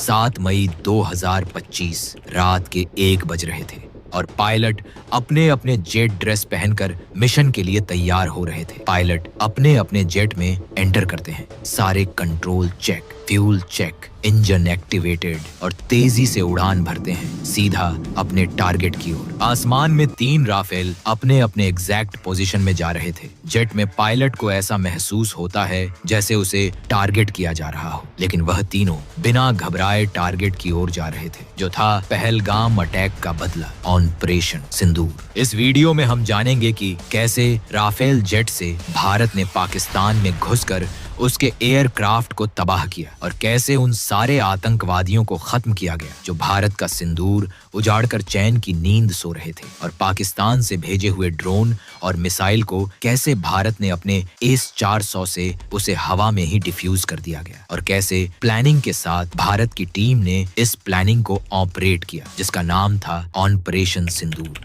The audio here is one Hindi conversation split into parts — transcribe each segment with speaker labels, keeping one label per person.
Speaker 1: 7 मई 2025 रात के 1 बज रहे थे और पायलट अपने अपने जेट ड्रेस पहनकर मिशन के लिए तैयार हो रहे थे। पायलट अपने अपने जेट में एंटर करते हैं। सारे control check, fuel check, engine activated और तेजी से उड़ान भरते हैं सीधा अपने टारगेट की ओर। आसमान में 3 राफेल अपने अपने एग्जैक्ट पोजीशन में जा रहे थे। जेट में पायलट को ऐसा महसूस होता है जैसे उसे टारगेट किया जा रहा हो, लेकिन वह तीनों बिना घबराए टारगेट की ओर जा रहे थे, जो था पहलगाम अटैक का बदला, ऑपरेशन सिंदूर। इस वीडियो में हम जानेंगे कि कैसे राफेल जेट से भारत ने पाकिस्तान में घुसकर उसके एयरक्राफ्ट को तबाह किया और कैसे उन सारे आतंकवादियों को खत्म किया गया जो भारत का सिंदूर उजाड़कर चैन की नींद सो रहे थे, और पाकिस्तान से भेजे हुए ड्रोन और मिसाइल को कैसे भारत ने अपने एस-400 से उसे हवा में ही डिफ्यूज कर दिया गया, और कैसे प्लानिंग के साथ भारत की टीम ने इस प्लानिंग को ऑपरेट किया जिसका नाम था ऑपरेशन सिंदूर।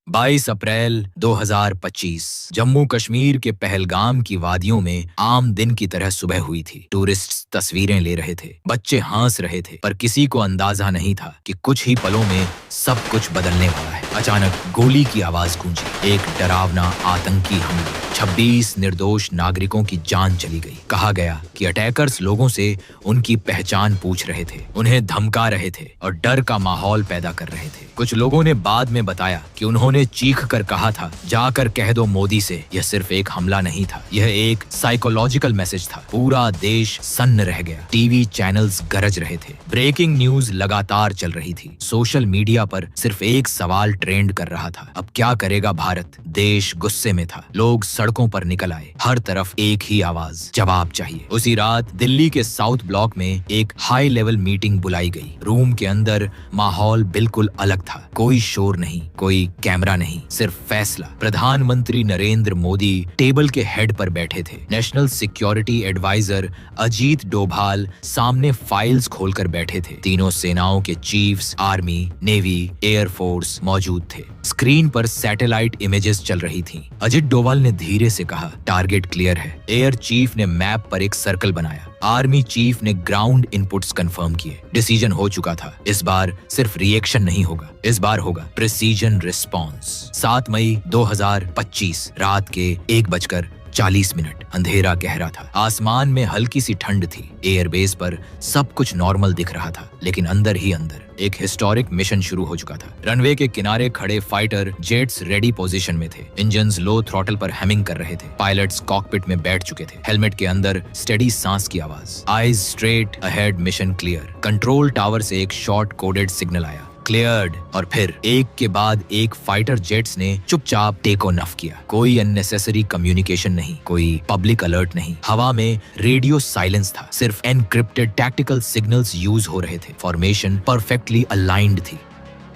Speaker 1: 22 अप्रैल 2025 जम्मू कश्मीर के पहलगाम की वादियों में आम दिन की तरह सुबह हुई थी। टूरिस्ट तस्वीरें ले रहे थे, बच्चे हंस रहे थे, पर किसी को अंदाजा नहीं था कि कुछ ही पलों में सब कुछ बदलने वाला है। अचानक गोली की आवाज गूंजी, एक डरावना आतंकी हमला। 26 निर्दोष नागरिकों की जान चली गई। कहा गया कि अटैकर्स लोगों से उनकी पहचान पूछ रहे थे, उन्हें धमका रहे थे और डर का माहौल पैदा कर रहे थे। कुछ लोगों ने बाद में बताया कि उन्होंने चीख कर कहा था, जाकर कह दो मोदी से यह सिर्फ एक हमला नहीं था, यह एक साइकोलॉजिकल मैसेज था। पूरा देश सन्न रह गया। टीवी चैनल्स गरज रहे थे, ब्रेकिंग न्यूज लगातार चल रही थी। सोशल मीडिया पर सिर्फ एक सवाल ट्रेंड कर रहा था, अब क्या करेगा भारत? देश गुस्से में था, लोग सड़कों पर निकल आए, हर तरफ एक ही आवाज, जवाब चाहिए। उसी रात दिल्ली के साउथ ब्लॉक में एक हाई लेवल मीटिंग बुलाई गई। रूम के अंदर माहौल बिल्कुल अलग था, कोई शोर नहीं, कोई कैमरा नहीं, सिर्फ फैसला। प्रधानमंत्री नरेंद्र मोदी टेबल के हेड पर बैठे थे। National security adviser Ajit Doval सामने फाइल्स खोलकर बैठे थे। तीनों सेनाओं के चीफ्स, आर्मी, नेवी, एयरफोर्स मौजूद थे। स्क्रीन पर सैटेलाइट इमेजेस चल रही थीं। अजीत डोभाल ने धीरे से कहा, टारगेट क्लियर है। एयर चीफ ने मैप पर एक सर्कल बनाया। आर्मी चीफ ने ग्राउंड इनपुट्स कंफर्म किए। डिसीजन हो चुका था। इस बार सिर्फ रिएक्शन नहीं होगा, इस बार होगा प्रिसीजन रिस्पॉन्स। 7 मई 2025 रात के 1:40 अंधेरा गहरा था। आसमान में हल्की सी ठंड थी। एयरबेस पर सब कुछ नॉर्मल दिख रहा था, लेकिन अंदर ही अंदर एक हिस्टोरिक मिशन शुरू हो चुका था। रनवे के किनारे खड़े फाइटर जेट्स रेडी पोजीशन में थे। इंजन्स लो थ्रॉटल पर हैमिंग कर रहे थे। पायलट्स कॉकपिट में बैठ चुके थे। हेलमेट के अंदर स्टेडी सांस की आवाज। Eyes straight ahead, mission clear. Control tower से एक शॉर्ट कोडेड सिग्नल आया, क्लियर्ड। और फिर एक के बाद एक फाइटर जेट्स ने चुपचाप टेक ऑफ किया। कोई अननेसेसरी कम्युनिकेशन नहीं, कोई पब्लिक अलर्ट नहीं। हवा में रेडियो साइलेंस था, सिर्फ एनक्रिप्टेड टैक्टिकल सिग्नल्स यूज हो रहे थे। फॉर्मेशन परफेक्टली अलाइंड थी।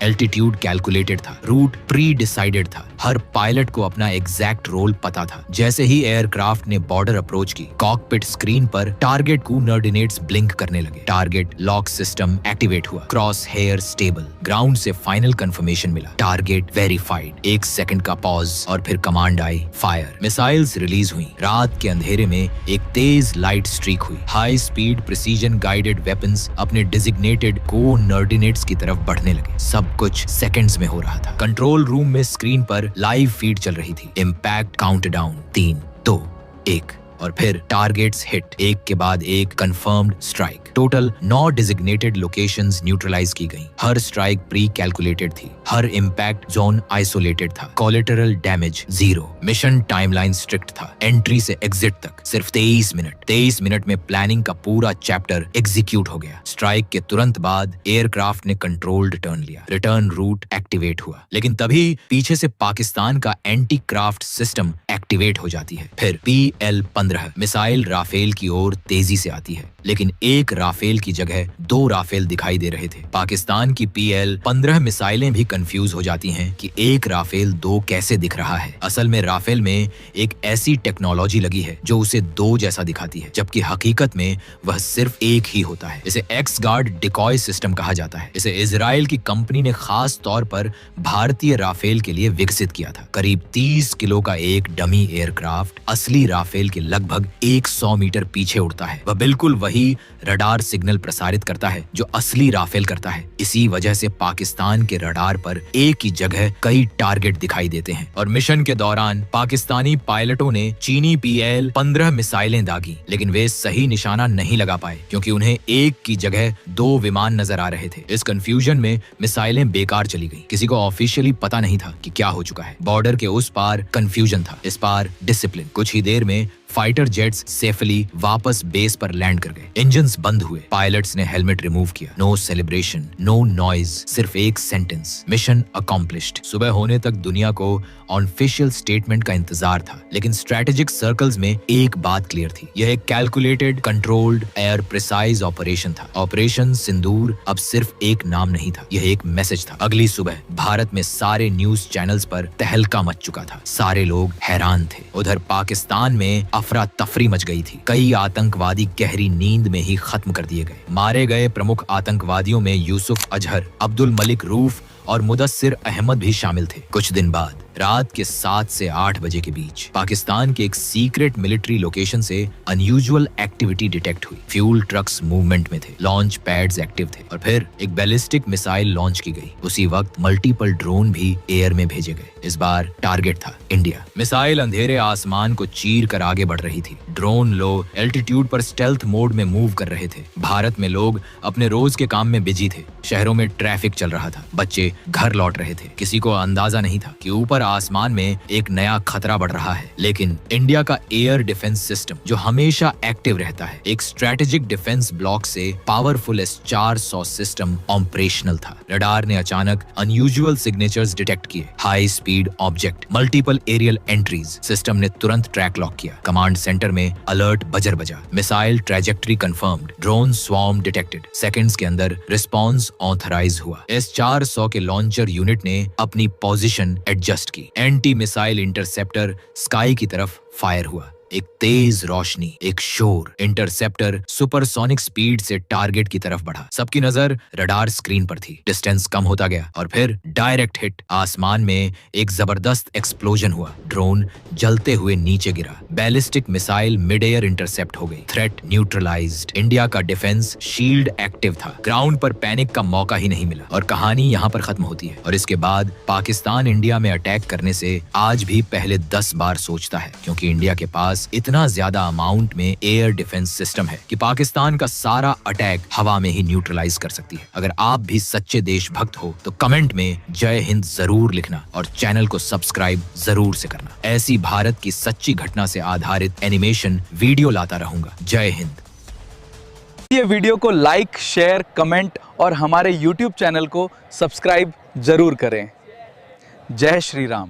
Speaker 1: एल्टीट्यूड कैलकुलेटेड था, रूट प्री डिसाइडेड था। हर पायलट को अपना एग्जैक्ट रोल पता था। जैसे ही एयरक्राफ्ट ने बॉर्डर अप्रोच की, कॉकपिट स्क्रीन पर टारगेट कोऑर्डिनेट्स ब्लिंक करने लगे। टारगेट लॉक सिस्टम एक्टिवेट हुआ। Cross hair stable. ग्राउंड से फाइनल कंफर्मेशन मिला, टारगेट वेरीफाइड। 1 सेकंड का पॉज और फिर कमांड आई, फायर। मिसाइल्स रिलीज हुई। रात के अंधेरे में एक तेज लाइट स्ट्रीक हुई। High speed precision guided weapons अपने डिजिग्नेटेड कोऑर्डिनेट्स की तरफ बढ़ने लगे। सब कुछ सेकंड्स में हो रहा था। कंट्रोल रूम में स्क्रीन पर लाइव फीड चल रही थी। इम्पैक्ट काउंटडाउन 3, 2, 1 और फिर टारगेट्स हिट, एक के बाद एक confirmed strike. Total 9 designated locations neutralise की गईं। हर स्ट्राइक प्री कैलकुलेटेड थी, हर इम्पैक्ट जोन आइसोलेटेड था। Collateral damage 0। Mission timeline strict था, एंट्री से एग्जिट तक सिर्फ 23 मिनट। 23 मिनट में प्लानिंग का पूरा चैप्टर एग्जीक्यूट हो गया। स्ट्राइक के तुरंत बाद एयरक्राफ्ट ने कंट्रोल्ड टर्न लिया। रिटर्न रूट एक्टिवेट हुआ, लेकिन तभी पीछे से पाकिस्तान का एंटी क्राफ्ट सिस्टम एक्टिवेट हो जाती है। फिर PL-15 मिसाइल राफेल की ओर तेजी से आती है, लेकिन एक राफेल की जगह 2 राफेल दिखाई दे रहे थे। पाकिस्तान की PL-15 मिसाइलें भी कंफ्यूज हो जाती हैं कि एक राफेल 2 कैसे दिख रहा है। असल में राफेल में एक ऐसी टेक्नोलॉजी लगी है जो उसे 2 जैसा दिखाती है, जबकि हकीकत में वह सिर्फ एक ही होता है। इसे एक्स गार्ड डिकॉय सिस्टम कहा जाता है। इसे इजराइल की कंपनी ने खास तौर पर भारतीय राफेल के लिए विकसित किया था। करीब 30 किलो का एक डमी एयरक्राफ्ट असली राफेल के लगभग 100 मीटर पीछे उड़ता है। वह बिल्कुल वही रडार रडार सिग्नल प्रसारित करता है जो असली राफेल करता है। इसी वजह से पाकिस्तान के रडार पर एक ही जगह कई टारगेट दिखाई देते हैं। और मिशन के दौरान पाकिस्तानी पायलटों ने चीनी PL-15 मिसाइलें दागी, लेकिन वे सही निशाना नहीं लगा पाए क्योंकि उन्हें एक की जगह 2 विमान नजर आ रहे थे। इस कंफ्यूजन में मिसाइलें बेकार चली गईं। किसी को ऑफिशियली पता नहीं था कि क्या हो चुका है। बॉर्डर के उस पार कंफ्यूजन था, इस पार डिसिप्लिन। कुछ ही देर में फाइटर जेट्स सेफली वापस बेस पर लैंड कर गए। इंजन्स बंद हुए, पायलट्स ने हेलमेट रिमूव किया। नो सेलिब्रेशन, नो नॉइज, सिर्फ एक सेंटेंस, मिशन अकॉम्प्लिश्ड। सुबह होने तक दुनिया को ऑफिशियल स्टेटमेंट का इंतजार था, लेकिन स्ट्रेटेजिक सर्कल्स में एक बात क्लियर थी, यह एक calculated, controlled, air precise operation था। ऑपरेशन सिंदूर अब सिर्फ एक नाम नहीं था, यह एक मैसेज था। अगली सुबह भारत में सारे न्यूज चैनल्स पर तहलका मच चुका था। सारे लोग हैरान थे। उधर पाकिस्तान में अफरा तफरी मच गई थी। कई आतंकवादी गहरी नींद में ही खत्म कर दिए गए। मारे गए प्रमुख आतंकवादियों में यूसुफ अजहर, अब्दुल मलिक रूफ और मुदस्सिर अहमद भी शामिल थे। कुछ दिन बाद रात के 7 से 8 बजे के बीच पाकिस्तान के एक सीक्रेट मिलिट्री लोकेशन से अनयूजुअल एक्टिविटी डिटेक्ट हुई। फ्यूल ट्रक्स मूवमेंट में थे, लॉन्च पैड्स एक्टिव थे और फिर एक बैलिस्टिक मिसाइल लॉन्च की गई। उसी वक्त मल्टीपल ड्रोन भी एयर में भेजे गए। इस बार टारगेट था इंडिया। मिसाइल अंधेरे आसमान को चीर कर आगे बढ़ रही थी। ड्रोन लो एल्टीट्यूड पर स्टेल्थ मोड में मूव कर रहे थे। भारत में लोग अपने रोज के काम में बिजी थे। शहरों में ट्रैफिक चल रहा था, बच्चे घर लौट रहे थे। किसी को अंदाजा नहीं था कि ऊपर आसमान में एक नया खतरा बढ़ रहा है। लेकिन इंडिया का एयर डिफेंस सिस्टम, जो हमेशा एक्टिव रहता है, एक स्ट्रेटेजिक डिफेंस ब्लॉक से पावरफुल S-400 सिस्टम ऑपरेशनल था। रडार ने अचानक अनयूजुअल सिग्नेचर्स डिटेक्ट किए, high speed object, multiple aerial entries. System ने तुरंत ट्रैक लॉक किया। कमांड सेंटर में अलर्ट बजर बजा। Missile trajectory confirmed, drone swarm detected. Seconds के अंदर रिस्पांस ऑथराइज हुआ। S-400 के लॉन्चर यूनिट ने अपनी पोजीशन एडजस्ट की। एंटी मिसाइल इंटरसेप्टर स्काई की तरफ फायर हुआ। एक तेज रोशनी, एक शोर। इंटरसेप्टर सुपरसोनिक स्पीड से टारगेट की तरफ बढ़ा। सबकी नजर रडार स्क्रीन पर थी। डिस्टेंस कम होता गया और फिर डायरेक्ट हिट। आसमान में एक जबरदस्त एक्सप्लोजन हुआ। ड्रोन जलते हुए नीचे गिरा। Ballistic missile mid air intercept हो गई। Threat neutralised. इंडिया का डिफेंस शील्ड एक्टिव था। ग्राउंड पर पैनिक का मौका ही नहीं मिला। और कहानी यहाँ पर खत्म होती है। और इसके बाद पाकिस्तान इंडिया में अटैक करने से आज भी पहले 10 बार सोचता है, क्योंकि इंडिया के पास इतना ज्यादा अमाउंट में एयर डिफेंस सिस्टम है कि पाकिस्तान का सारा अटैक हवा में ही न्यूट्रलाइज कर सकती है। अगर आप भी सच्चे देशभक्त हो तो कमेंट में जय हिंद जरूर लिखना और चैनल को सब्सक्राइब जरूर से करना। ऐसी भारत की सच्ची घटना से आधारित एनिमेशन वीडियो लाता रहूंगा। जय हिंद।
Speaker 2: ये वीडियो को लाइक, शेयर, कमेंट और हमारे YouTube चैनल को सब्सक्राइब जरूर करें। जय श्री राम।